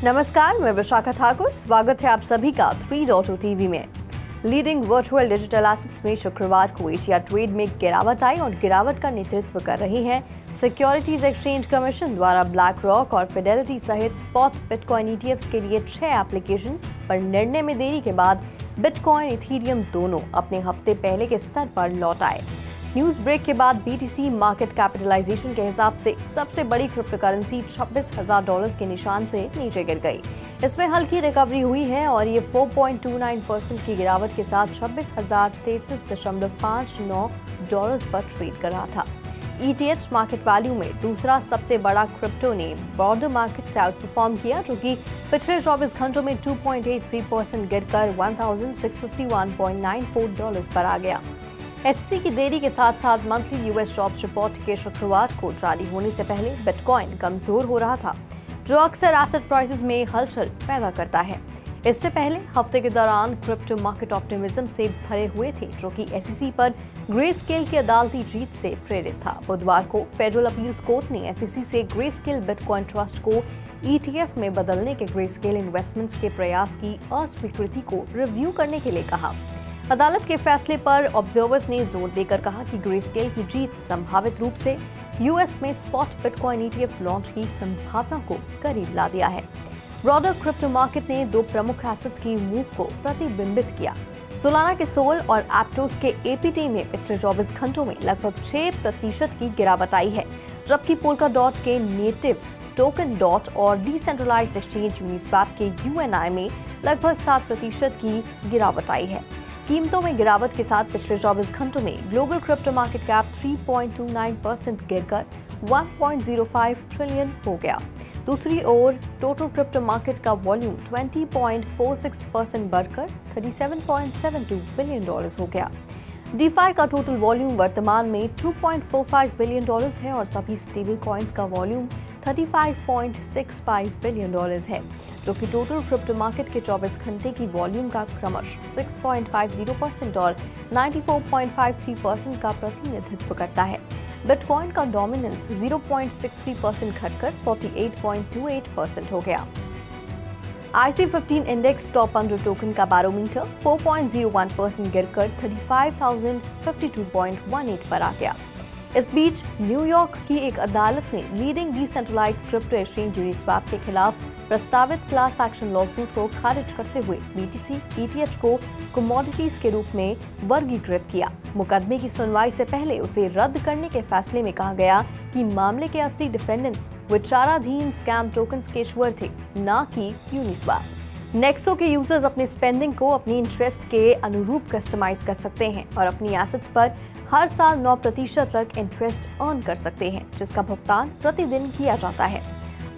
नमस्कार, मैं विशाखा ठाकुर। स्वागत है आप सभी का 3.0 टीवी में। लीडिंग वर्चुअल डिजिटल एसेट्स में शुक्रवार को एशिया ट्रेड में गिरावट आई और गिरावट का नेतृत्व कर रही है सिक्योरिटीज एक्सचेंज कमीशन द्वारा ब्लैक रॉक और फिडेलिटी सहित स्पॉट बिटकॉइन ईटीएफ्स के लिए 6 एप्लीकेशंस पर निर्णय में देरी के बाद बिटकॉइन इथेरियम दोनों अपने हफ्ते पहले के स्तर पर लौट आए। न्यूज ब्रेक के बाद बीटीसी मार्केट कैपिटलाइजेशन के हिसाब से सबसे बड़ी क्रिप्टो करेंसी $26,000 के निशान से नीचे गिर गई। इसमें हल्की रिकवरी हुई है और ये 4.29% की गिरावट के साथ $26,033.59 पर ट्रेड कर रहा था। ETH मार्केट वैल्यू में दूसरा सबसे बड़ा क्रिप्टो ने ब्रॉडर मार्केट से आउट परफॉर्म किया, जो कि पिछले 24 घंटों में 2.83% गिरकर $1,651.94 पर आ गया। SEC की देरी के साथ साथ मंथली यूएस जॉब्स रिपोर्ट के शुक्रवार को जारी होने से पहले बिटकॉइन कमजोर हो रहा था, जो अक्सर एसेट प्राइसेस में हलचल पैदा करता है। इससे पहले हफ्ते के दौरान क्रिप्टो मार्केट ऑप्टिमिज्म से भरे हुए थे, जो कि SEC पर ग्रेस्केल की अदालती जीत से प्रेरित था। बुधवार को फेडरल अपील्स कोर्ट ने SEC से ग्रेस्केल बिटकॉइन ट्रस्ट को ETF में बदलने के ग्रेस्केल इन्वेस्टमेंट्स के प्रयास की अस्वीकृति को रिव्यू करने के लिए कहा। अदालत के फैसले पर ऑब्जर्वर्स ने जोर देकर कहा कि ग्रेस्केल की जीत संभावित रूप से यूएस में स्पॉट बिटकॉइन ETF लॉन्च की संभावना को करीब ला दिया है। ब्रॉडर क्रिप्टो मार्केट ने 2 प्रमुख एसेट्स की मूव को प्रतिबिंबित किया। सोलाना के सोल और एप्टोस के APT में पिछले 24 घंटों में लगभग 6% की गिरावट आई है, जबकि पोल्काडॉट के नेटिव टोकन डॉट और डिसेंट्रलाइज्ड एक्सचेंज यूनिस्वैप के UNI में लगभग 7% की गिरावट आई है। कीमतों में गिरावट के साथ पिछले 24 घंटों में ग्लोबल क्रिप्टो मार्केट कैप 3.29% गिरकर 1.05 ट्रिलियन हो गया। दूसरी ओर टोटल क्रिप्टो मार्केट का वॉल्यूम 20.46% बढ़कर $37.72 बिलियन हो गया। DeFi का टोटल वॉल्यूम वर्तमान में $2.45 बिलियन है और सभी स्टेबल कॉइन्स का वॉल्यूम $35.65 बिलियन है, जो कि टोटल क्रिप्टो मार्केट के 24 घंटे की वॉल्यूम का क्रमशः 6.50% और 94.53% का प्रतिनिधित्व करता है। बिटकॉइन का डोमिनेंस 0.63% घटकर 48.28% हो गया। IC15 इंडेक्स टॉप 100 टोकन का बैरोमीटर 4.01% गिरकर 35,052.18 पर आ गया। इस बीच न्यूयॉर्क की एक अदालत ने leading decentralised crypto exchange Uniswap के खिलाफ प्रस्तावित क्लास एक्शन लॉसूट को खारिज करते हुए BTC ETH को कमोडिटीज के रूप में वर्गीकृत किया। मुकदमे की सुनवाई से पहले उसे रद्द करने के फैसले में कहा गया कि मामले के असली डिफेंडेंट्स विचाराधीन स्कैम टोकन्स के इश्यूअर थे, न कि यूनिस्वैप। नेक्सो के यूजर्स अपनी स्पेंडिंग को अपनी इंटरेस्ट के अनुरूप कस्टमाइज कर सकते हैं और अपनी एसेट्स पर हर साल 9% तक इंटरेस्ट अर्न कर सकते हैं, जिसका भुगतान प्रतिदिन किया जाता है।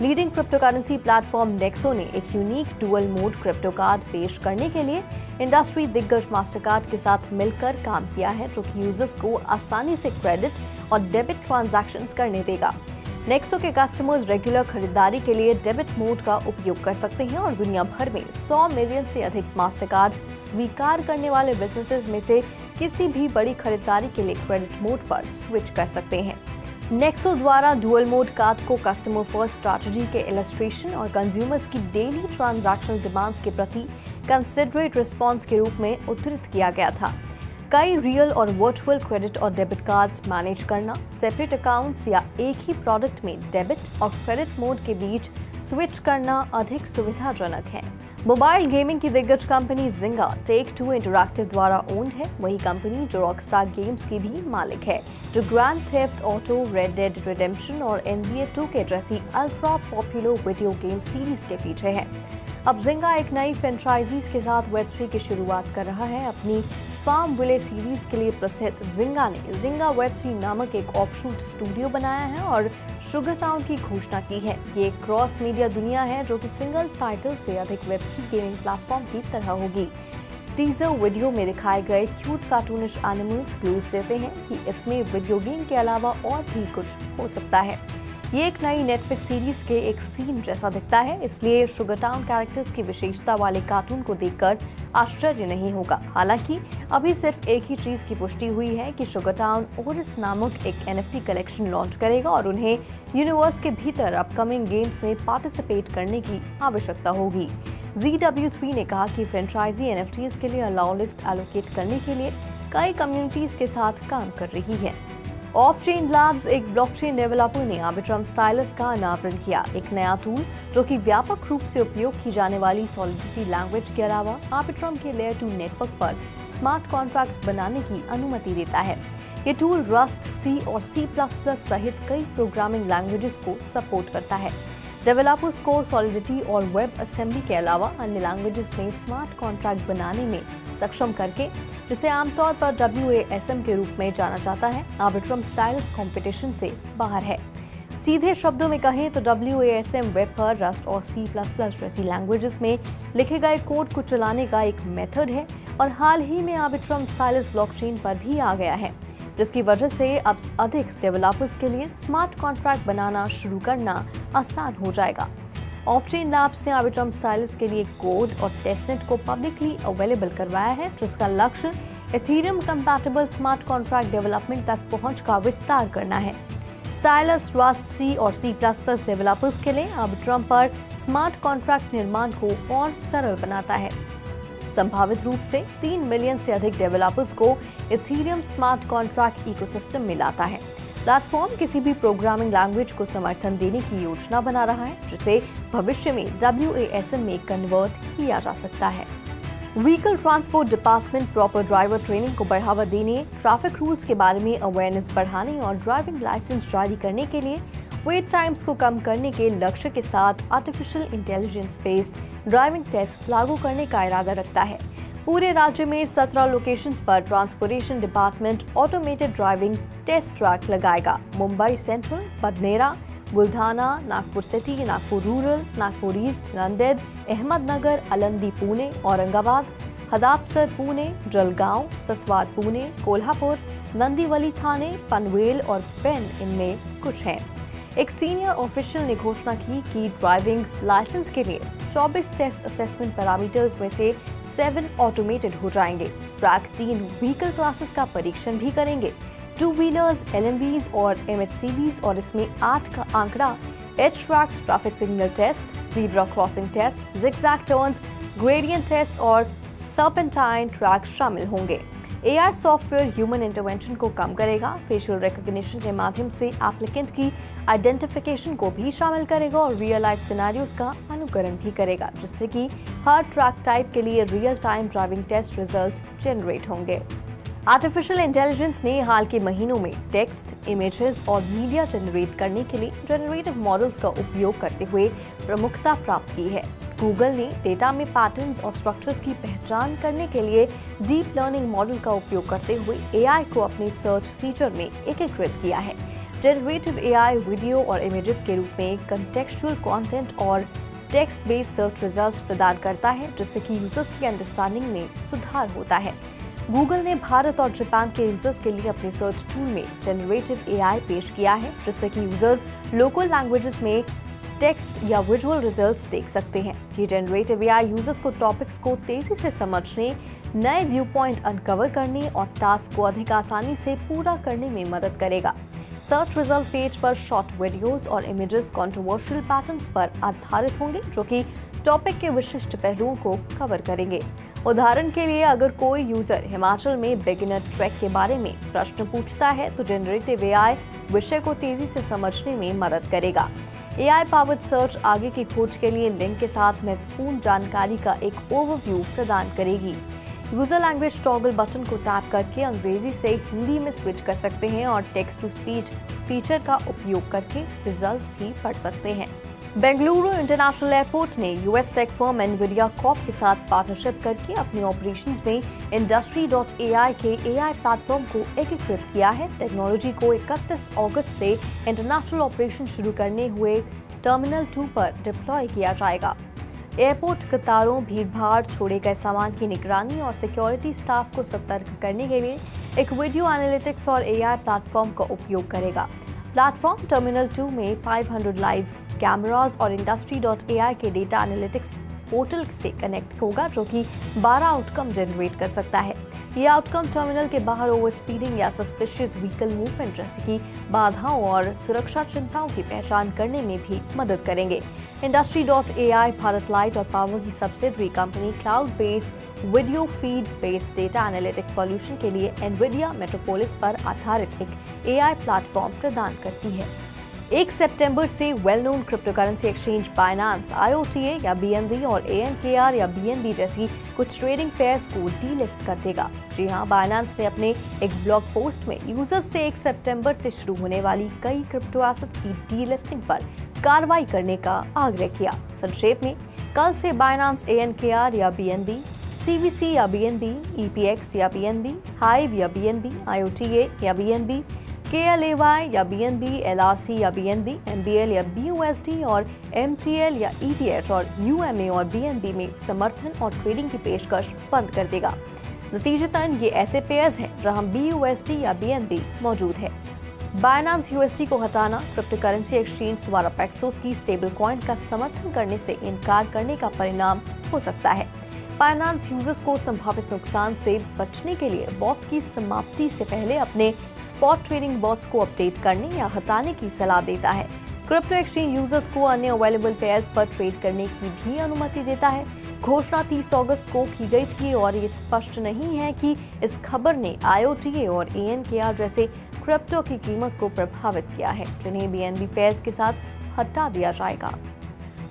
Leading crypto currency platform Nexo ने एक unique dual mode crypto card पेश करने के लिए इंडस्ट्री दिग्गज मास्टरकार्ड के साथ मिलकर काम किया है, जो कि यूजर्स को आसानी से क्रेडिट और डेबिट ट्रांजैक्शंस करने देगा। नेक्सो के कस्टमर्स रेगुलर खरीदारी के लिए डेबिट मोड का उपयोग कर सकते हैं और दुनिया भर में 100 मिलियन से अधिक मास्टरकार्ड स्वीकार करने वाले बिजनेसेस में से किसी भी बड़ी खरीदारी के लिए क्रेडिट मोड पर स्विच कर सकते हैं। नेक्सो द्वारा डुअल मोड कार्ड को कस्टमर फर्स्ट स्ट्रैटेजी के इलस्ट्रेशन और कंज्यूमर्स की डेली ट्रांजैक्शनल डिमांड्स के प्रति कंसिडरेट रिस्पॉन्स के रूप में उद्धृत किया गया था। कई रियल और वर्चुअल क्रेडिट और डेबिट कार्ड्स मैनेज करना, सेपरेट अकाउंट्स या एक ही प्रोडक्ट में डेबिट और क्रेडिट मोड के बीच स्विच करना अधिक सुविधाजनक है। मोबाइल गेमिंग की दिग्गज कंपनी जिंगा टेक-2 इंटरैक्टिव द्वारा ओन्ड है। वही कंपनी जो रॉकस्टार गेम्स की भी मालिक है, जो grand theft auto, red dead redemption और NBA 2K जैसी ultra popular video game series के पीछे है। अब जिंगा एक नई फ्रेंचाइजीज के साथ Web3 की शुरुआत कर रहा है। अपनी फार्म विले सीरीज के लिए प्रसिद्ध जिंगा ने जिंगा Web3 नामक एक ऑफशूट स्टूडियो बनाया है और शुगर टाउन की घोषणा की है। ये एक क्रॉस मीडिया दुनिया है, जो कि सिंगल टाइटल से अधिक Web3 गेमिंग प्लेटफॉर्म की तरह होगी। टीजर वीडियो में दिखाए गए क्यूट कार्टूनिश एनिमल्स क्लूज देते हैं कि इसमें वीडियो गेम के अलावा और भी कुछ हो सकता है। ये एक नई नेटफ्लिक्स सीरीज के एक सीन जैसा दिखता है, इसलिए शुगर टाउन कैरेक्टर्स की विशेषता वाले कार्टून को देखकर आश्चर्य नहीं होगा। हालांकि अभी सिर्फ एक ही चीज की पुष्टि हुई है कि शुगर टाउन ओरिस नामक एक NFT कलेक्शन लॉन्च करेगा और उन्हें यूनिवर्स के भीतर अपकमिंग गेम्स में पार्टिसिपेट करने की आवश्यकता होगी। ZW3 ने कहा कि फ्रेंचाइजी NFTs के लिए अलाउ लिस्ट एलोकेट करने के लिए कई कम्युनिटीज के साथ काम कर रही है। ऑफ चेन लैब्स एक ब्लॉकचेन डेवलपर ने आर्बिट्रम स्टाइलस का अनावरण किया, एक नया टूल जो कि व्यापक रूप से उपयोग की जाने वाली सॉलिडिटी लैंग्वेज के अलावा आर्बिट्रम के लेयर 2 नेटवर्क पर स्मार्ट कॉन्ट्रैक्ट्स बनाने की अनुमति देता है। ये टूल रस्ट, C और C++ सहित कई प्रोग्रामिंग लैंग्वेजेस को सपोर्ट करता है। डेवलपर्स को सॉलिडिटी और वेब असेंबली के अलावा अन्य लैंग्वेजेस में स्मार्ट कॉन्ट्रैक्ट बनाने में सक्षम करके, जिसे आमतौर पर WASM के रूप में जाना जाता है, आर्बिट्रम स्टाइलस कंपटीशन से बाहर है। सीधे शब्दों में कहें तो WASM वेब पर रस्ट और C++ जैसी लैंग्वेजेस में लिखे गए कोड को चलाने का एक मेथड है और हाल ही में आर्बिट्रम स्टाइलस ब्लॉकचेन पर भी आ गया है, जिसकी वजह से अब अधिक डेवलपर्स के लिए स्मार्ट कॉन्ट्रैक्ट बनाना शुरू करना आसान हो जाएगा। ऑफ चेन लैब्स ने आर्बिट्रम स्टाइलस के लिए कोड और टेस्टनेट को पब्लिकली अवेलेबल करवाया है, जिसका लक्ष्य Ethereum compatible smart contract development तक पहुंच का विस्तार करना है। स्टाइलस रस्ट, C और C++ डेवलपर्स के लिए आर्बिट्रम पर स्मार्ट कॉन्ट्रैक्ट निर्माण को और सरल बनाता है। संभावित रूप से 3 मिलियन से अधिक डेवलपर्स को इथेरियम स्मार्ट कॉन्ट्रैक्ट इकोसिस्टम में लाता है। प्लेटफॉर्म किसी भी प्रोग्रामिंग लैंग्वेज को समर्थन देने की योजना बना रहा है, जिसे भविष्य में WASM में कन्वर्ट किया जा सकता है। Vehicle transport department proper driver training को बढ़ावा देने, ट्रैफिक रूल्स के बारे में अवेयरनेस बढ़ाने और ड्राइविंग लाइसेंस जारी करने के लिए वेट टाइम्स को कम करने के लक्ष्य के साथ artificial intelligence based driving test लागू करने का इरादा रखता है। पूरे राज्य में 17 लोकेशंस पर transportation department automated driving test track लगाएगा। Mumbai central, Badnera, Buldhana, Nagpur city, Nagpur rural, Nagpur east, Nanded, Ahmednagar, Alandi Pune, Aurangabad, Hadapsar Pune, Jalgaon, Saswad Pune, Kolhapur, Nandivali Thane, Panvel और पेन इनमें कुछ हैं। एक सीनियर ऑफिशियल ने घोषणा की कि ड्राइविंग लाइसेंस के लिए 24 टेस्ट असेसमेंट पैरामीटर्स में से 7 ऑटोमेटेड हो जाएंगे। ट्रैक 3 व्हीकल क्लासेस का परीक्षण भी करेंगे, 2 व्हीलर्स, LNVs और MHCVs, और इसमें 8 का आंकड़ा H tracks, traffic signal test, zebra crossing test, zigzag turns, gradient test और सर्पेंटाइन ट्रैक शामिल होंगे। AI सॉफ्टवेयर ह्यूमन इंटरवेंशन को कम करेगा, फेशियल रिकॉग्निशन के माध्यम से एप्लीकेंट की आइडेंटिफिकेशन को भी शामिल करेगा और रियल लाइफ सिनेरियोज का अनुकरण भी करेगा, जिससे कि हर ट्रैक टाइप के लिए real time driving test results generate होंगे। आर्टिफिशियल इंटेलिजेंस ने हाल के महीनों में टेक्स्ट, इमेजेस और मीडिया जनरेट करने के लिए जनरेटिव मॉडल्स का उपयोग करते हुए प्रमुखता प्राप्त की है। गूगल ने डेटा में पैटर्न्स और स्ट्रक्चर्स की पहचान करने के लिए डीप लर्निंग मॉडल का उपयोग करते हुए AI को अपने सर्च फीचर में एकीकृत किया है। जनरेटिव AI वीडियो और इमेजेस के रूप में कंटेक्चुअल कंटेंट और टेक्स्ट बेस्ड सर्च रिजल्ट्स प्रदान करता है, जिससे कि यूजर्स की अंडरस्टैंडिंग में सुधार होता है। गूगल ने भारत और जापान के यूजर्स के लिए अपने सर्च टूल में जनरेटिव AI पेश किया है, जिससे कि यूजर्स लोकल लैंग्वेजेस में टेक्स्ट या विजुअल रिजल्ट्स देख सकते हैं। ये जनरेटिव AI यूजर्स को टॉपिक्स को तेजी से समझने, नए व्यू पॉइंट अनकवर करने और टास्क को अधिक आसानी से पूरा करने में मदद करेगा। सर्च रिजल्ट पेज पर शॉर्ट वीडियोस और इमेजेस कंट्रोवर्शियल पैटर्न्स पर आधारित होंगे, जो कि टॉपिक के विशिष्ट पहलुओं को कवर करेंगे। उदाहरण के लिए, अगर कोई यूजर हिमाचल में बिगिनर ट्रैक के बारे में प्रश्न पूछता है, तो जनरेटिव AI विषय को तेजी से समझने में मदद करेगा। AI पावर्ड सर्च आगे की खोज के लिए लिंक के साथ महत्वपूर्ण जानकारी का एक ओवरव्यू प्रदान करेगी। यूजर लैंग्वेज टॉगल बटन को टैप करके अंग्रेजी से हिंदी में स्विच कर सकते हैं और टेक्स्ट टू स्पीच फीचर का उपयोग करके रिजल्ट्स भी पढ़ सकते हैं। बेंगलुरु इंटरनेशनल एयरपोर्ट ने US take firm Nvidia Corp के साथ पार्टनरशिप करके अपने ऑपरेशंस में Industry.AI के AI प्लेटफॉर्म को एकीकृत किया है। टेक्नोलॉजी को 31 अगस्त से इंटरनेशनल ऑपरेशन शुरू करने हुए टर्मिनल 2 पर डिप्लॉय किया जाएगा। एयरपोर्ट कतारों, भीड़भाड़, छोड़े गए सामान की निगरानी और सिक्योरिटी स्टाफ को सतर्क करने के लिए एक वीडियो एनालिटिक्स और AI प्लेटफॉर्म का उपयोग करेगा। प्लेटफॉर्म टर्मिनल 2 में 500 लाइव कैमरास और Industry.ai के डेटा एनालिटिक्स पोर्टल से कनेक्ट होगा, जो कि 12 आउटकम जनरेट कर सकता है। ये आउटकम टर्मिनल के बाहर ओवर स्पीडिंग या सस्पिशियस व्हीकल मूवमेंट जैसी की बाधाओं और सुरक्षा चिंताओं की पहचान करने में भी मदद करेंगे। Industry.ai भारत लाइट और पावर की subsidiary company cloud based video feed based data analytics solution के लिए एनवीडिया मेट्रोपोलिस पर आधारित एक AI प्लेटफॉर्म प्रदान करती है। 1 सितंबर से well known crypto currency exchange Binance IOTA या BNB और ANKR या BNB जैसी कुछ ट्रेडिंग पेयर्स को डीलिस्ट कर देगा। जी हां, बाइनेंस ने अपने एक ब्लॉग पोस्ट में यूजर्स से 1 सितंबर से शुरू होने वाली कई क्रिप्टो एसेट्स की डीलिस्टिंग पर कार्रवाई करने का आग्रह किया। संक्षेप में, कल से बाइनेंस ANKR या BNB, CVC या BNB, EPX या BNB, हाइव या BNB, IOTA या BNB, KLAY या BNB, LRC या BNB, MBL या BUSD और MTL या ETH और UMA और BNB में समर्थन और ट्रेडिंग की पेशकश बंद कर देगा। नतीजतन ये ऐसे पेयर्स हैं जहां BUSD या BNB मौजूद है। बाइनेंस USD को हटाना क्रिप्टो करेंसी एक्सचेंज द्वारा पैक्सोस की स्टेबल कॉइन का समर्थन करने से इनकार करने का परिणाम हो सकता है। बाइनेंस यूजर्स को संभावित नुकसान से बचने के लिए बॉट्स की समाप्ति से पहले अपने स्पॉट ट्रेडिंग बॉट्स को अपडेट करने या हटाने की सलाह देता है। क्रिप्टो एक्सचेंज यूजर्स को अन्य अवेलेबल पेयर्स पर ट्रेड करने की भी अनुमति देता है। घोषणा 30 अगस्त को की गई थी और ये स्पष्ट नहीं है कि इस खबर ने IOTA और ANKR जैसे क्रिप्टो की कीमत को प्रभावित किया है, जिन्हें BNB पेयर्स के साथ हटा दिया जाएगा।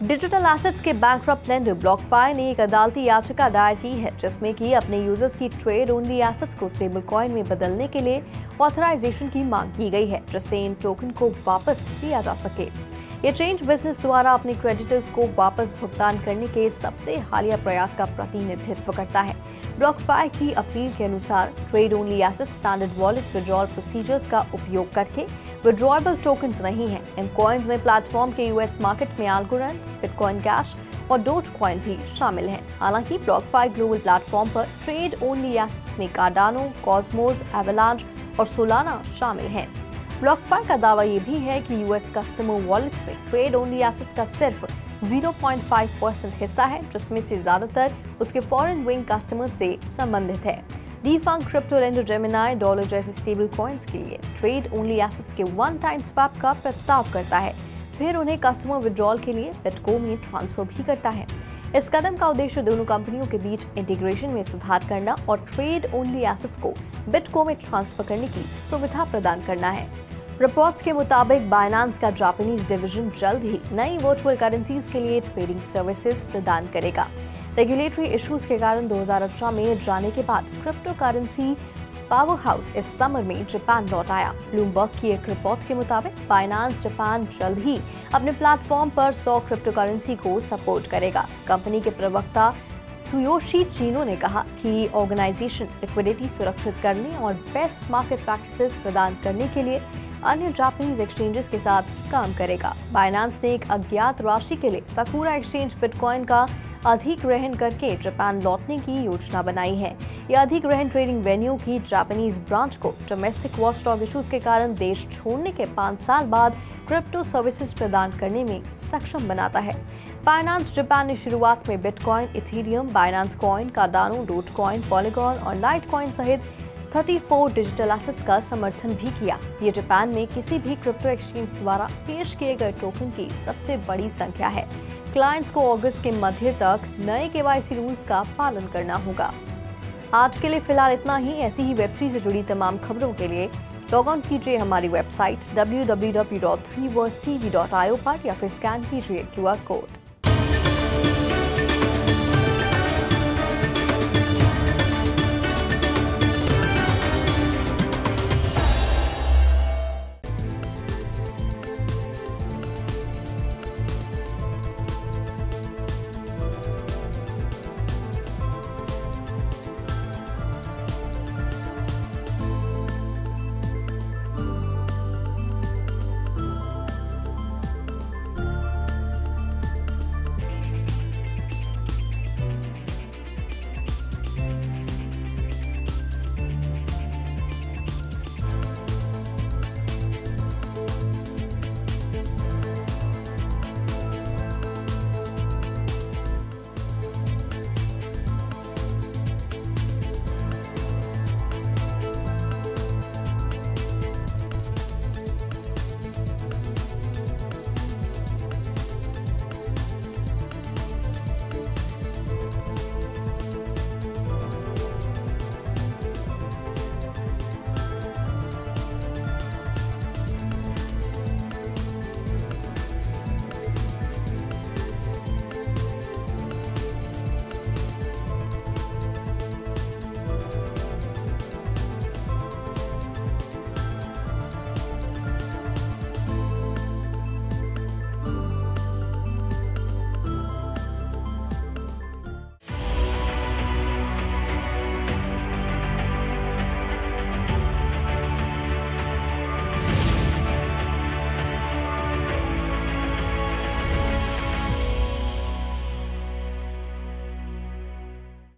डिजिटल एसेट्स के बैंकरप्ट लेंडर ब्लॉकफाई ने एक अदालती याचिका दायर की है, जिसमें कि अपने यूजर्स की ट्रेड ओनली एसेट्स को स्टेबल कॉइन में बदलने के लिए ऑथराइजेशन की मांग की गई है, जिससे इन टोकन को वापस लिया जा सके। ये चेंज बिजनेस द्वारा अपने क्रेडिटर्स को वापस भुगतान करने के सबसे हालिया प्रयास का प्रतिनिधित्व करता है। ब्लॉकफाई की अपील के अनुसार trade only asset standard wallet withdrawal procedures का उपयोग करके विड्रॉएबल टोकन्स नहीं हैं। इन कॉइन्स में प्लेटफॉर्म के US मार्केट में अल्गोरांड, बिटकॉइन कैश और डोजकॉइन भी शामिल हैं। हालांकि ब्लॉकफाई ग्लोबल प्लेटफॉर्म पर ट्रेड ओनली एसेट्स में कार्डानो, कॉस्मोस, एवलांच और सोलाना शामिल हैं। ब्लॉकफाई का दावा ये भी है कि US कस्टमर वॉलेट्स में ट्रेड ओनली एसेट्स का सिर्फ 0.5% हिस्सा है, जिसमें से ज्यादातर उसके फॉरेन विंग कस्टमर से संबंधित है। Defunct crypto lender Gemini dollar जैसे स्टेबल कॉइन्स के लिए ट्रेड ओनली एसेट्स के वन टाइम स्वैप का प्रस्ताव करता है, फिर उन्हें कस्टमर विड्रॉल के लिए बिटको में ट्रांसफर भी करता है। इस कदम का उद्देश्य दोनों कंपनियों के बीच इंटीग्रेशन में सुधार करना और ट्रेड ओनली एसेट्स को बिटको में ट्रांसफर करने की सुविधा प्रदान करना है। रिपोर्ट्स के मुताबिक बाइनेंस का जापानीज डिवीजन जल्द ही नई वर्चुअल करेंसीज के लिए ट्रेडिंग सर्विसेज प्रदान करेगा। रेगुलेटरी इश्यूज के कारण 2018 में जाने के बाद क्रिप्टो करेंसी पावर हाउस इस समर में जापान लौट आया। ब्लूमबर्ग की एक रिपोर्ट के मुताबिक बाइनेंस जापान जल्द ही अपने प्लेटफॉर्म पर 100 क्रिप्टो करेंसी को सपोर्ट करेगा। कंपनी के प्रवक्ता सुयोशी चिनो ने कहा कि ऑर्गेनाइजेशन लिक्विडिटी सुरक्षित करने और बेस्ट मार्केट प्रैक्टिसेस प्रदान करने के लिए अन्य जापानीज एक्सचेंजेस के साथ काम करेगा। बाइनेंस ने एक अज्ञात राशि के लिए सकूरा एक्सचेंज बिटकॉइन का अधिग्रहण करके जापान लौटने की योजना बनाई है। यह अधिग्रहण ट्रेडिंग वेन्यू की जापानीज ब्रांच को डोमेस्टिक वॉचडॉग इश्यूज के कारण देश छोड़ने के 5 साल बाद क्रिप्टो सर्विसेज प्रदान करने में सक्षम बनाता है। बाइनेंस जापान ने शुरुआत में bitcoin, Ethereum, Binance coin, Cardano, Dogecoin, polygon और लाइटकॉइन सहित 34 डिजिटल एसेट्स का समर्थन भी किया। ये जापान में किसी भी क्रिप्टो एक्सचेंज द्वारा पेश किए गए टोकन की सबसे बड़ी संख्या है। क्लाइंट्स को अगस्त के मध्य तक नए KYC रूल्स का पालन करना होगा। आज के लिए फिलहाल इतना ही। ऐसी ही वेब3 से जुड़ी तमाम खबरों के लिए लॉग ऑन कीजिए हमारी वेबसाइट www.3versetv.io पर या फिर स्कैन कीजिए QR कोड।